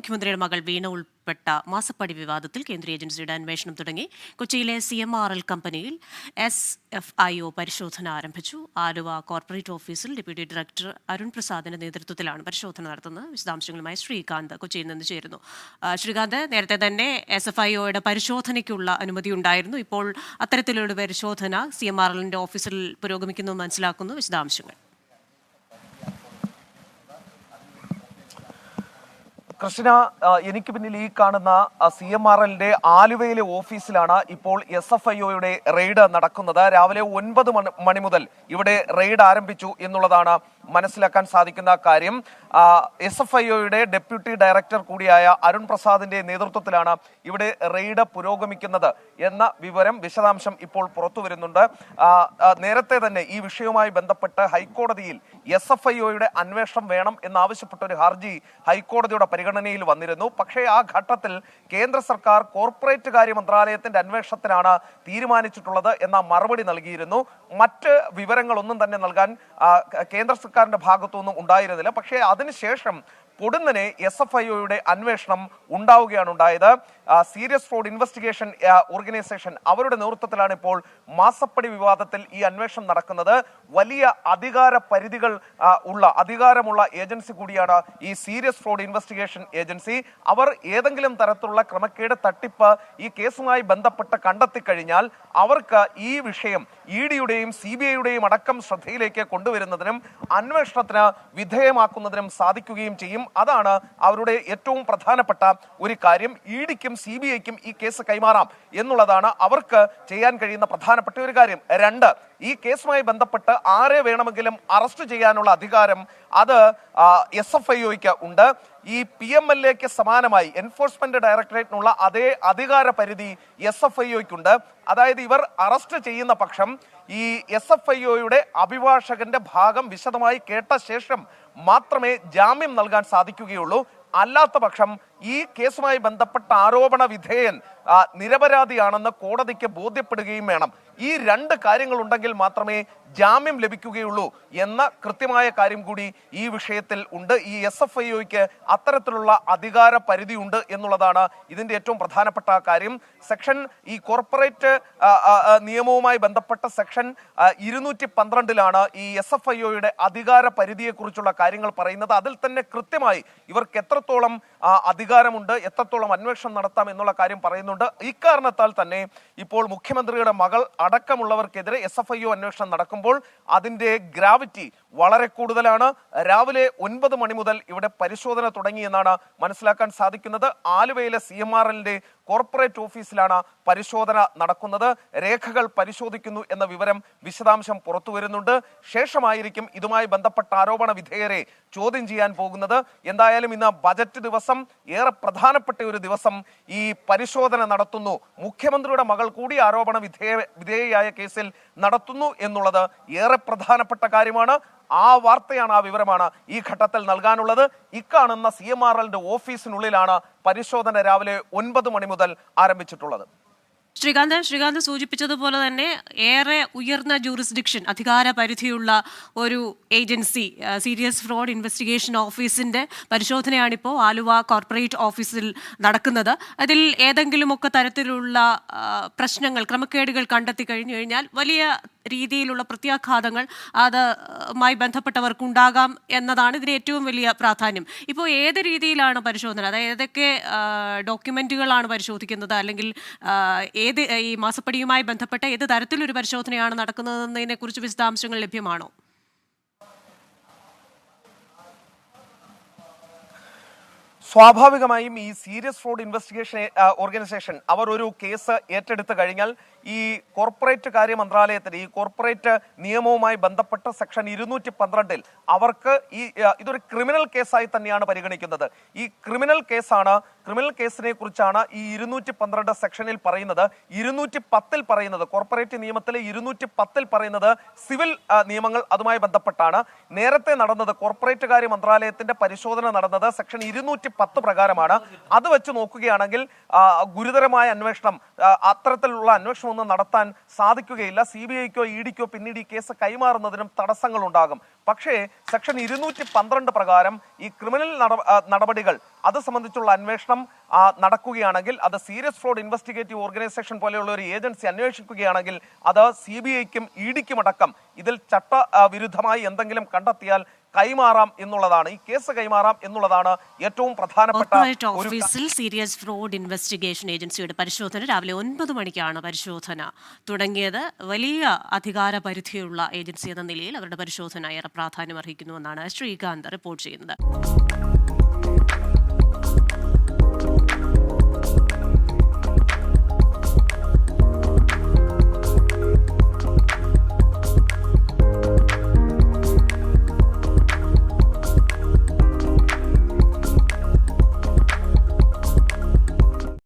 മുഖ്യമന്ത്രിയുടെ മകൾ വീണ ഉൾപ്പെട്ട മാസപ്പടി വിവാദത്തിൽ കേന്ദ്ര ഏജൻസിയുടെ അന്വേഷണം തുടങ്ങി. കൊച്ചിയിലെ CMRL കമ്പനിയിൽ SFIO പരിശോധന ആരംഭിച്ചു. ആലുവ കോർപ്പറേറ്റ് ഓഫീസിൽ ഡെപ്യൂട്ടി ഡയറക്ടർ അരുൺ പ്രസാദിന്റെ നേതൃത്വത്തിലാണ് പരിശോധന നടത്തുന്നത്. വിശദാംശങ്ങളുമായി ശ്രീകാന്ത് കൊച്ചിയിൽ നിന്ന് ചേരുന്നു. ശ്രീകാന്ത്, നേരത്തെ തന്നെ SFIOയുടെ പരിശോധനയ്ക്കുള്ള അനുമതി ഉണ്ടായിരുന്നു. ഇപ്പോൾ അത്തരത്തിലുള്ള പരിശോധന CMRLന്റെ ഓഫീസിൽ പുരോഗമിക്കുന്നു മനസ്സിലാക്കുന്നു. വിശദാംശങ്ങൾ. കൃഷ്ണ, എനിക്ക് പിന്നിൽ ഈ കാണുന്ന CMRLന്റെ ആലുവയിലെ ഓഫീസിലാണ് ഇപ്പോൾ SFIOയുടെ റെയ്ഡ് നടക്കുന്നത്. രാവിലെ 9 മണി മുതൽ ഇവിടെ റെയ്ഡ് ആരംഭിച്ചു എന്നുള്ളതാണ് മനസ്സിലാക്കാൻ സാധിക്കുന്ന കാര്യം. SFIOയുടെ ഡെപ്യൂട്ടി ഡയറക്ടർ കൂടിയായ അരുൺ പ്രസാദിന്റെ നേതൃത്വത്തിലാണ് ഇവിടെ റെയ്ഡ് പുരോഗമിക്കുന്നത് എന്ന വിശദാംശം ഇപ്പോൾ പുറത്തു വരുന്നുണ്ട്. നേരത്തെ തന്നെ ഈ വിഷയവുമായി ബന്ധപ്പെട്ട് ഹൈക്കോടതിയിൽ SFIOയുടെ അന്വേഷണം വേണം എന്നാവശ്യപ്പെട്ട ഒരു ഹർജി ഹൈക്കോടതിയുടെ പരിഗണനയിൽ വന്നിരുന്നു. പക്ഷേ ആ ഘട്ടത്തിൽ കേന്ദ്ര സർക്കാർ കോർപ്പറേറ്റ് കാര്യ മന്ത്രാലയത്തിന്റെ അന്വേഷണത്തിനാണ് തീരുമാനിച്ചിട്ടുള്ളത് എന്ന മറുപടി നൽകിയിരുന്നു. മറ്റ് വിവരങ്ങളൊന്നും തന്നെ നൽകാൻ കേന്ദ്ര സർക്കാരിന്റെ ഭാഗത്തുനിന്നും ഉണ്ടായിരുന്നില്ല. പക്ഷേ അതിനുശേഷം പൊടുന്നനെ SFIOയുടെ അന്വേഷണം ഉണ്ടാവുകയാണ് ഉണ്ടായത്. സീരിയസ് ഫ്രോഡ് ഇൻവെസ്റ്റിഗേഷൻ ഓർഗനൈസേഷൻ അവരുടെ നേതൃത്വത്തിലാണ് ഇപ്പോൾ മാസപ്പടി വിവാദത്തിൽ ഈ അന്വേഷണം നടക്കുന്നത്. വലിയ അധികാര പരിധികൾ അധികാരമുള്ള ഏജൻസി കൂടിയാണ് ഈ സീരിയസ് ഫ്രോഡ് ഇൻവെസ്റ്റിഗേഷൻ ഏജൻസി. അവർ ഏതെങ്കിലും തരത്തിലുള്ള ക്രമക്കേട് തട്ടിപ്പ് ഈ കേസുമായി ബന്ധപ്പെട്ട് കണ്ടെത്തിക്കഴിഞ്ഞാൽ അവർക്ക് ഈ വിഷയം EDയുടെയും CBIയുടെയും അടക്കം ശ്രദ്ധയിലേക്ക് കൊണ്ടുവരുന്നതിനും അന്വേഷണത്തിന് വിധേയമാക്കുന്നതിനും സാധിക്കുകയും ചെയ്യും. അതാണ് അവരുടെ ഏറ്റവും പ്രധാനപ്പെട്ട ഒരു കാര്യം. EDക്കും CBIക്കും ഈ കേസ് കൈമാറാം എന്നുള്ളതാണ് അവർക്ക് ചെയ്യാൻ കഴിയുന്ന പ്രധാനപ്പെട്ട ഒരു കാര്യം. 2, ഈ കേസുമായി ബന്ധപ്പെട്ട് ആരെ വേണമെങ്കിലും അറസ്റ്റ് ചെയ്യാനുള്ള അധികാരം അത് SFIOയ്ക്ക് ഉണ്ട്. ഈ PMLAക്ക് സമാനമായി എൻഫോഴ്സ്മെന്റ് ഡയറക്ടറേറ്റിനുള്ള അതേ അധികാര പരിധി SFIOയ്ക്കുണ്ട്. അതായത് ഇവർ അറസ്റ്റ് ചെയ്യുന്ന പക്ഷം ഈ SFIOയുടെ അഭിഭാഷകന്റെ ഭാഗം വിശദമായി കേട്ട ശേഷം മാത്രമേ ജാമ്യം നൽകാൻ സാധിക്കുകയുള്ളൂ. അല്ലാത്ത പക്ഷം ഈ കേസുമായി ബന്ധപ്പെട്ട ആരോപണ വിധേയൻ നിരപരാധിയാണെന്ന് കോടതിക്ക് ബോധ്യപ്പെടുകയും വേണം. ഈ 2 കാര്യങ്ങൾ ഉണ്ടെങ്കിൽ മാത്രമേ ജാമ്യം ലഭിക്കുകയുള്ളൂ എന്ന കൃത്യമായ കാര്യം കൂടി ഈ വിഷയത്തിൽ ഉണ്ട്. ഈ SFIOയ്ക്ക് അത്തരത്തിലുള്ള അധികാര പരിധി ഉണ്ട് എന്നുള്ളതാണ് ഇതിന്റെ ഏറ്റവും പ്രധാനപ്പെട്ട കാര്യം. ഈ കോർപ്പറേറ്റ് നിയമവുമായി ബന്ധപ്പെട്ട സെക്ഷൻ 212 ഈ SFIOയുടെ അധികാര പരിധിയെക്കുറിച്ചുള്ള കാര്യങ്ങൾ പറയുന്നത്. അതിൽ തന്നെ കൃത്യമായി ഇവർക്ക് എത്രത്തോളം അധികാരമുണ്ട്, എത്രത്തോളം അന്വേഷണം നടത്താം എന്നുള്ള കാര്യം പറയുന്നുണ്ട്. ഇക്കാരണത്താൽ തന്നെ ഇപ്പോൾ മുഖ്യമന്ത്രിയുടെ മകൾ അടക്കമുള്ളവർക്കെതിരെ SFIO അന്വേഷണം നടക്കുമ്പോൾ അതിന്റെ ഗ്രാവിറ്റി വളരെ കൂടുതലാണ്. രാവിലെ 9 മണി മുതൽ ഇവിടെ പരിശോധന തുടങ്ങിയെന്നാണ് മനസ്സിലാക്കാൻ സാധിക്കുന്നത്. ആലുവയിലെ CMRLന്റെ കോർപ്പറേറ്റ് ഓഫീസിലാണ് പരിശോധന നടക്കുന്നത്. രേഖകൾ പരിശോധിക്കുന്നു എന്ന വിശദാംശം പുറത്തു വരുന്നുണ്ട്. ശേഷമായിരിക്കും ഇതുമായി ബന്ധപ്പെട്ട ആരോപണ വിധേയരെ ചോദ്യം ചെയ്യാൻ പോകുന്നത്. എന്തായാലും ഇന്ന് ബജറ്റ് ദിവസം, ഏറെ പ്രധാനപ്പെട്ട ഒരു ദിവസം ഈ പരിശോധന നടത്തുന്നു. മുഖ്യമന്ത്രിയുടെ മകൾ കൂടി ആരോപണ വിധേയയായ കേസിൽ നടത്തുന്നു എന്നുള്ളത് ഏറെ പ്രധാനപ്പെട്ട കാര്യമാണ്. ആ വാർത്തയാണ്, ആ വിവരമാണ് ഈ ഘട്ടത്തിൽ നൽകാനുള്ളത്. ഇക്കാണുന്ന CMRLന്റെ ഓഫീസിനുള്ളിലാണ് പരിശോധന രാവിലെ 9 മണി മുതൽ ആരംഭിച്ചിട്ടുള്ളത്. ശ്രീകാന്ത് സൂചിപ്പിച്ചതുപോലെ തന്നെ ഏറെ ഉയർന്ന ജൂറിസ്ഡിക്ഷൻ, അധികാര പരിധിയുള്ള ഒരു ഏജൻസി സീരിയസ് ഫ്രോഡ് ഇൻവെസ്റ്റിഗേഷൻ ഓഫീസിന്റെ പരിശോധനയാണിപ്പോൾ ആലുവ കോർപ്പറേറ്റ് ഓഫീസിൽ നടക്കുന്നത്. അതിൽ ഏതെങ്കിലുമൊക്കെ തരത്തിലുള്ള പ്രശ്നങ്ങൾ, ക്രമക്കേടുകൾ കണ്ടെത്തി കഴിഞ്ഞു കഴിഞ്ഞാൽ വലിയ രീതിയിലുള്ള പ്രത്യാഘാതങ്ങൾ അതുമായി ബന്ധപ്പെട്ടവർക്കുണ്ടാകാം എന്നതാണ് ഇതിന് ഏറ്റവും വലിയ പ്രാധാന്യം. ഇപ്പോൾ ഏത് രീതിയിലാണ് പരിശോധന? അതായത് ഏതൊക്കെ ഡോക്യുമെന്റുകളാണ് പരിശോധിക്കുന്നത്, അല്ലെങ്കിൽ ഈ മാസപ്പടിയുമായി ബന്ധപ്പെട്ട ഏത് തരത്തിലൊരു പരിശോധനയാണ് നടക്കുന്നതെന്നതിനെ കുറിച്ച് വിശദാംശങ്ങൾ ലഭ്യമാണോ? സ്വാഭാവികമായും ഈ സീരിയസ് ഫ്രോഡ് ഇൻവെസ്റ്റിഗേഷൻ ഓർഗനൈസേഷൻ അവർ ഒരു കേസ് ഏറ്റെടുത്തു കഴിഞ്ഞാൽ ഈ കോർപ്പറേറ്റ് കാര്യ മന്ത്രാലയത്തിന് ഈ കോർപ്പറേറ്റ് നിയമവുമായി ബന്ധപ്പെട്ട സെക്ഷൻ 212 അവർക്ക് ഇതൊരു ക്രിമിനൽ കേസായി തന്നെയാണ് പരിഗണിക്കുന്നത്. ഈ ക്രിമിനൽ കേസിനെ കുറിച്ചാണ് ഈ 212 സെക്ഷനിൽ പറയുന്നത്. 210 പറയുന്നത്, കോർപ്പറേറ്റ് നിയമത്തിലെ 210 പറയുന്നത് സിവിൽ നിയമങ്ങൾ അതുമായി ബന്ധപ്പെട്ടാണ്. നേരത്തെ നടന്നത് കോർപ്പറേറ്റ് കാര്യ മന്ത്രാലയത്തിന്റെ പരിശോധന നടന്നത് സെക്ഷൻ 210 10 പ്രകാരമാണ്. അത് വെച്ച് നോക്കുകയാണെങ്കിൽ ഗുരുതരമായ അന്വേഷണം, അത്തരത്തിലുള്ള അന്വേഷണമൊന്നും നടത്താൻ സാധിക്കുകയില്ല. CBIക്കോ EDക്കോ പിന്നീട് ഈ കേസ് കൈമാറുന്നതിനും തടസ്സങ്ങൾ ഉണ്ടാകും. പക്ഷേ സെക്ഷൻ 212 പ്രകാരം ഈ ക്രിമിനൽ നടപടികൾ അത് സംബന്ധിച്ചുള്ള അന്വേഷണം നടക്കുകയാണെങ്കിൽ, അത് സീരിയസ് ഫ്രോഡ് ഇൻവെസ്റ്റിഗേറ്റീവ് ഓർഗനൈസേഷൻ പോലെയുള്ള ഒരു ഏജൻസി അന്വേഷിക്കുകയാണെങ്കിൽ, അത് CBIക്കും EDക്കും അടക്കം ഇതിൽ ചട്ടവിരുദ്ധമായി എന്തെങ്കിലും കണ്ടെത്തിയാൽ കൈമാറാം എന്നുള്ളതാണ്, ഈ കേസ് കൈമാറാം എന്നുള്ളതാണ് ഏറ്റവും പ്രധാനപ്പെട്ട ഓഫീസിൽ സീരിയസ് ഫ്രോഡ് ഇൻവെസ്റ്റിഗേഷൻ ഏജൻസിയുടെ പരിശോധന രാവിലെ 9 മണിക്കാണ് പരിശോധന തുടങ്ങിയത്. വലിയ അധികാര പരിധിയുള്ള ഏജൻസി എന്ന നിലയിൽ അവരുടെ പരിശോധന ഏറെ പ്രാധാന്യം അർഹിക്കുന്നുവെന്നാണ് ശ്രീകാന്ത് റിപ്പോർട്ട് ചെയ്യുന്നത്.